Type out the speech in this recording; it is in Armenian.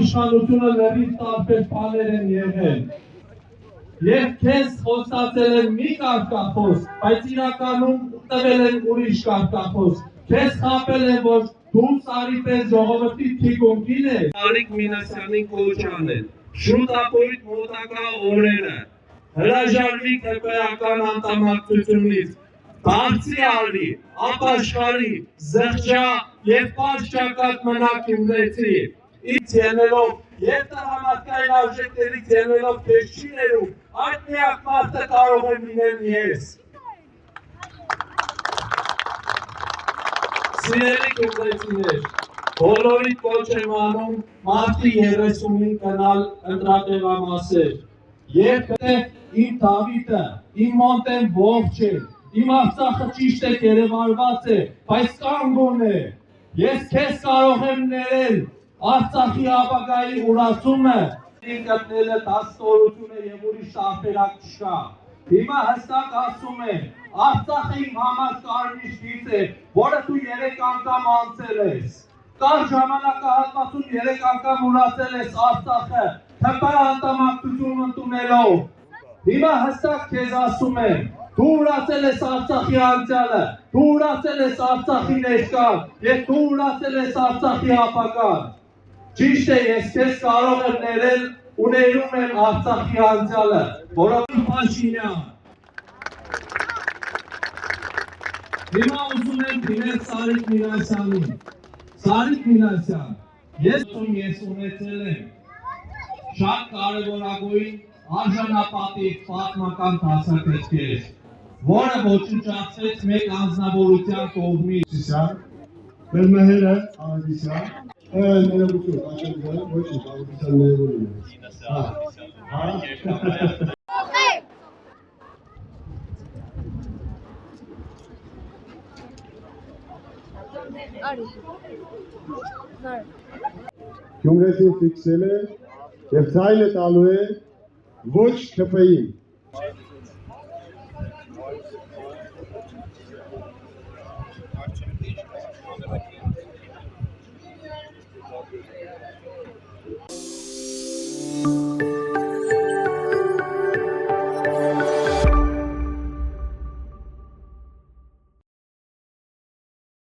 իշխանությունը լրիվ տարբեր բաներ են եղել։ Եվ քեզ խոստացել են մի կարգախոս, բայց իրականում տվել են ուրիշ կարգախոս։ Քեզ խաբել են, որ դու Սարի պես ժողովրդի թիկունքին ես։ Արիկ Մինասյանին կոչան են։ Շուտ ապօրիտ մոտակա օրերը հրաժարվի քրեական անդամակցությունից, բարձի արի, ապաշխարի, զղջա և պատշաճակ մնա Գյումրեցի։ Ինձ ելնելով և տղամարդկային արժեքներից ելնելով քեզ չի ներում, այդ միակ մարդը կարող է լինել ես։ Սիրելի գյումրեցիներ, բոլորիդ կոչ եմ անում մարտի 30-ին գնալ ընտրատեղամասեր։ Եթե իմ Դավիթը, իմ Մոնտեն ողջ է, իմ Արցախը ճիշտ է գերեվարված է, բայց կանգուն է։ Ես քեզ կարող եմ ներել Արցախի ապագայի ուրացումը, գտնելը դաստորություն է և ուրիշ տարբերակ չկա։ Հիմա հստակ ասում եմ, Արցախը իմ համար կարմիր գիծ է, որը դու 3 անգամ անցել ես։ Կար ժամանակահատվածում 3 անգամ ուրացել ես Արցախը, ՀՊ անդամակցություն ընդունելով։ Հիմա հստակ քեզ ասում եմ, դու ուրացել ես Արցախի անցյալը, դու ուրացել ես Արցախի ներկան, և դու ուրացել ես Արցախի ապագան։ Ճիշտ է, ես քեզ կարող եմ ներել ու ներում եմ Արցախի անցյալը, որովհետև Փաշինյան։ Հիմա ուզում եմ դիմել Սարիկ Մինասյանին։ Սարիկ Մինասյան, ես ունեցել եմ շատ կարևորագույն արժանապատիվ պատմական դասակարգեր, որը ոչնչացվեց մեկ անձնավորության կողմից։ Մեր մհերը Աղադիսյան, ներողություն, ոչինչ, Աղադիսյան ներողություն։ Գյումրեցին ֆիքսել է և ձայնը տալու է ոչ ՔՊ-ին։